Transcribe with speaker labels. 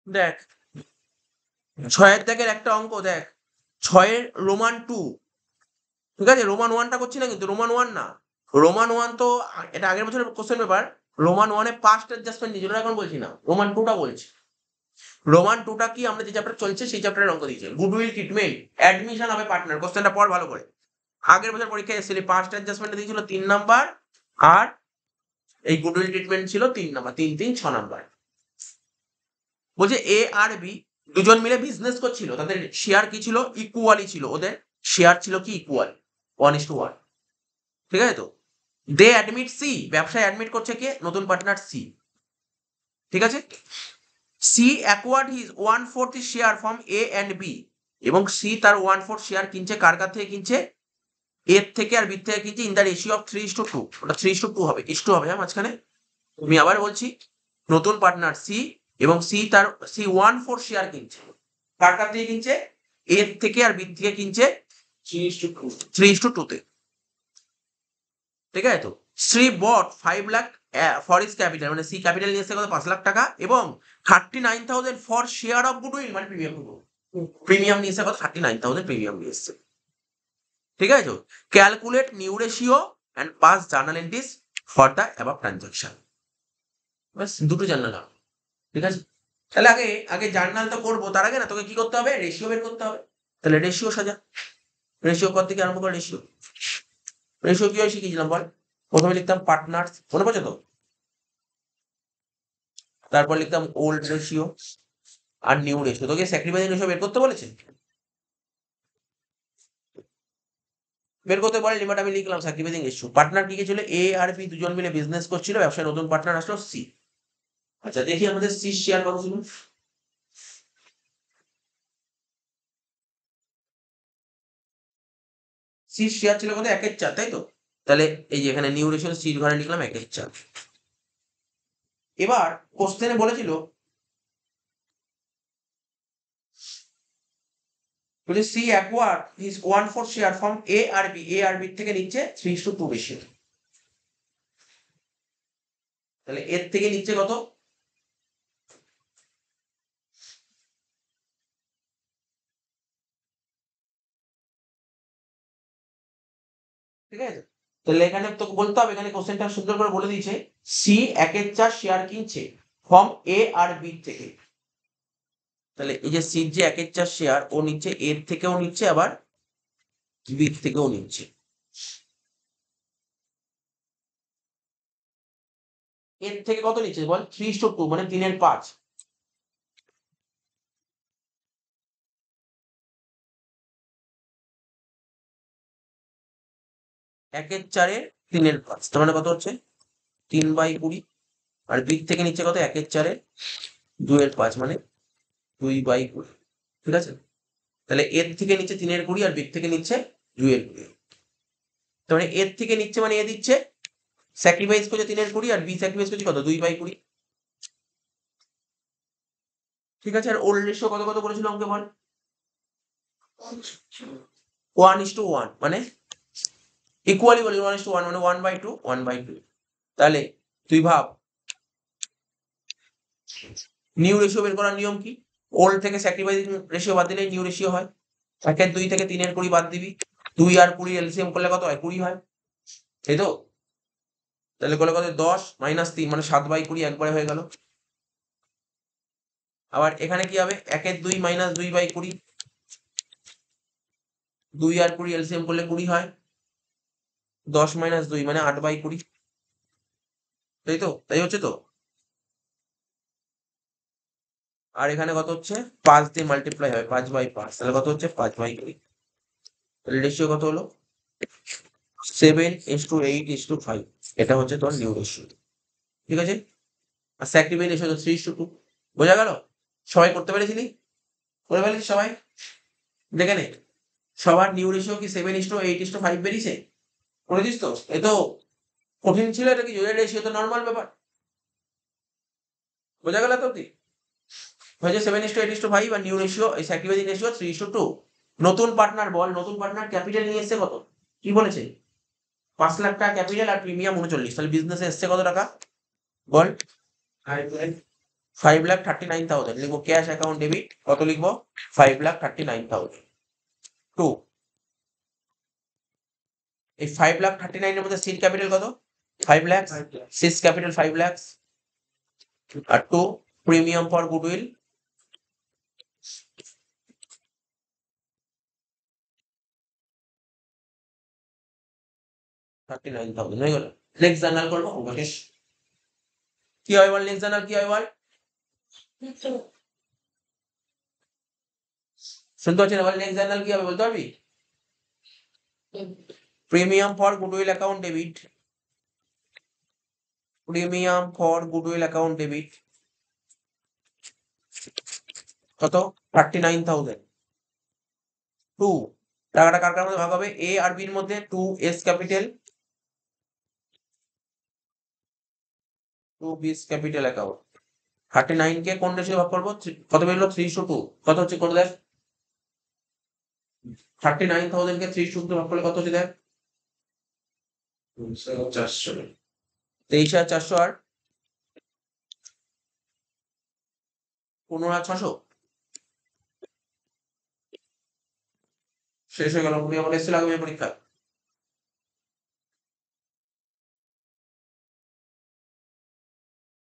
Speaker 1: দেখ 6 দাগের একটা অঙ্ক দেখ, 6 রোমান 2, ঠিক আছে? রোমান 1টা করছি না কিন্তু, রোমান 1 না। রোমান 1 তো এটা আগের বছরের কোশ্চেন পেপার। রোমান 1 এ পাস্ট অ্যাডজাস্টমেন্ট নিয়েছিল, ওটা এখন বলছি না। রোমান 2টা বলছি। রোমান 2টা কি, আমরা যে চ্যাপ্টার চলছে সেই চ্যাপ্টারের অঙ্ক দিয়েছে। গুডউইল ট্রিটমেন্ট, অ্যাডমিশন হবে পার্টনার। কোশ্চেনটা পড় ভালো করে। আগের বছর পরীক্ষায় এসেছিল, পাস্ট অ্যাডজাস্টমেন্ট দিয়েছিল 3 নাম্বার, আর এই গুডউইল ট্রিটমেন্ট ছিল 3 নাম্বার, 3 3 6 নাম্বার। বলছে এ আর বি দুজন মিলে বিজনেস করছিল, তাদের শেয়ার কি ছিল? ইকুয়ালি ছিল। ওদের শেয়ার ছিল কি? ইকুয়াল, 1:1। ঠিক আছে তো? দে অ্যাডমিট সি, ব্যবসায় অ্যাডমিট করছে কে? নতুন পার্টনার সি। ঠিক আছে? C acquired his 1/4 share from A and B, এবং সি তার 1/4 শেয়ার কিনছে কার কাছ থেকে কিনছে? এর থেকে আর বি থেকে কিনছে, ইন দ্য রেশিও অফ 3:2। ওটা 3:2 হবে, ইস্টু হবে। হ্যাঁ, মাঝখানে আমি আবার বলছি, নতুন পার্টনার সি, এবং সি 1/4 শেয়ার কিনছে কার কাছ থেকে কিনছে? এর থেকে আর বি থেকে কিনছে 3:2 তে। ঠিক আছে তো? শ্রী বট 5 লাখ ফর ইস ক্যাপিটাল, মানে সি ক্যাপিটাল নিয়ে এসছে কত? 5 লাখ টাকা, এবং 39,000 ফর শেয়ার অফ গুডউইল, মানে প্রিমিয়াম। প্রিমিয়াম নিয়ে এসছে কত? 39,000 প্রিমিয়াম নিয়ে এসছে। ঠিক আছে তো? Calculate new ratio and pass journal entries for the above transaction. ব্যাস, দুটো জার্নাল হবে। ঠিক আছে? তাহলে আগে আগে জার্নাল তো করবো, তার আগে না তোকে কি করতে হবে? রেশিও বের করতে হবে। তাহলে রেশিও সাজা। রেশিও কর থেকে আরম্ভ করে রেশিও। রেশিও কি হয় শিখিয়েছিলাম বল? প্রথমে লিখতাম পার্টনার্স, মনে পড়ছে তো? তারপর লিখতাম ওল্ড রেশিও আর নিউ রেশিও। তোকে স্যাক্রিফাইসিং রেশিও বের করতে বলেছে? বের করতে বলেনি, বাট আমি লিখলাম স্যাক্রিফাইসিং রেশিও। পার্টনার কি কি ছিল? এ আর বি দুজন মিলে বিজনেস করছিল, ব্যবসায় নতুন পার্টনার আসলো সি। আচ্ছা দেখি আমাদের সি শেয়ার কত ছিল। সি শেয়ার ছিল কত? 1/4, তাই তো? তাহলে এই যে এখানে নিউ রেশিও সি ঘরে লিখলাম 1/4। এবার কোশ্চেনে বলেছিল, বলে C acquired his 1/4 share from A আর বি, এ আর বি থেকে নিচ্ছে 3:2 রেশিও। তাহলে এর থেকে নিচ্ছে কত? ঠিক আছে? তাহলে এখানে তোকে বলতে হবে, এখানে কোশ্চেনটা সুন্দর করে বলে দিয়েছে, সি 1/4 শেয়ার কিনছে ফ্রম এ আর বি থেকে। তাহলে এই যে সির যে 1/4 শেয়ার ও নিচ্ছে, এর থেকেও নিচ্ছে, আবার বি থেকেও নিচ্ছে। এর থেকে কত নিচ্ছে বল? 3:2, মানে 3/5। 1/4 3/5, তার মানে কত হচ্ছে? 3/20। আর বি থেকে নিচ্ছে কত? 1/4 2/5, মানে 2/20। ঠিক আছে? তাহলে এর থেকে নিচ্ছে 3/20, আর বি থেকে নিচ্ছে 2/20। তার মানে এর থেকে নিচ্ছে মানে এ দিচ্ছে, স্যাক্রিফাইস করছে 3/20, আর বি স্যাক্রিফাইস করছে কত? 2/20। ঠিক আছে? আর ওল্ড রেশিও কত কত বলেছিল অঙ্কে বল? 1:1, মানে ইকুয়ালি বলি 1:1, মানে 1/2 1/2। তাহলে তুই ভাব, নিউ রেশিও বের করার নিয়ম কি? ওল্ড থেকে স্যাক্রিফাইসিং রেশিও বাদ দিলে নিউ রেশিও হয়। 1/2 থেকে 3/20 বাদ দিবি, 2 আর 20 এলসিএম করলে কত হয়? 20 হয়। তাই তো? তাহলে করলে কত? 10 - 3, মানে 7/20 একবারে হয়ে গেল। আবার এখানে কি হবে? 1/2 - 2/20, 2 আর 20 এলসিএম করলে 20 হয়। 10 - 2, মানে 8/20। তাই তো? তাই হচ্ছে তো? আর এখানে কত হচ্ছে? 5 দিয়ে মাল্টিপ্লাই হয়, 5/5, তাহলে কত হচ্ছে? 5/20। তাহলে রেশিও কত হলো? 7:8:5। এটা হচ্ছে তোর নিউ রেশিও। ঠিক আছে? আর স্যাক্রিফাইস রেশিও তো 3:2। বোঝা গেল? সবাই করতে পেরেছিলি? করে ফেলেছিস সবাই? দেখে নে, সবার নিউ রেশিও কি 7:8:5 বেরিয়েছে? করেছিস তো? এ তো কঠিন ছিল, এটা কি জয়ের রেশিও? তো নর্মাল ব্যাপার। বোঝা গেল তো? কি হয়েছে? 7:8:5, আর নিউ রেশিও এই স্যাক্রিফাইসিং রেশিও 3:2। নতুন পার্টনার বল, নতুন পার্টনার ক্যাপিটাল নিয়ে এসছে কত? কি বলেছে? 5 লাখ টাকা ক্যাপিটাল, আর প্রিমিয়াম 39। তাহলে বিজনেসে এসছে কত টাকা বল? 5,39,000 লিখবো ক্যাশ অ্যাকাউন্ট ডেবিট, কত লিখবো 5,39,000। 2, এই 5,39,000 এর মধ্যে সিড ক্যাপিটাল কত 5 লাখ, সিড ক্যাপিটাল 5 লাখ, আর 2 প্রিমিয়াম ফর গুডউইল 39,000 হয়ে গেল। নেক্সট জার্নাল করবো, অঙ্ক শেষ। কি হয় বল, নেক্সট জার্নাল কি হয় বল, শুনতে পাচ্ছি না বল, নেক্সট জার্নাল কি হবে বলতে পারবি? Premium for goodwill account debit, premium for goodwill account debit কত 39,000। 2, টাকাটা কার কার মধ্যে ভাগ হবে, এ আর বির মধ্যে, 2 এস ক্যাপিটাল, 2 বিস ক্যাপিটাল অ্যাকাউন্ট। 39 কে কোন রেশিও ভাগ করবো, কত বেরোলো 3:2, কত হচ্ছে কোন দেখ 39,000 কে 3:2 ভাগ করলে কত হচ্ছে দেখ 23,400 আর 15,600 শেষ হয়ে গেল। আমার এসেছিল আগামী পরীক্ষা।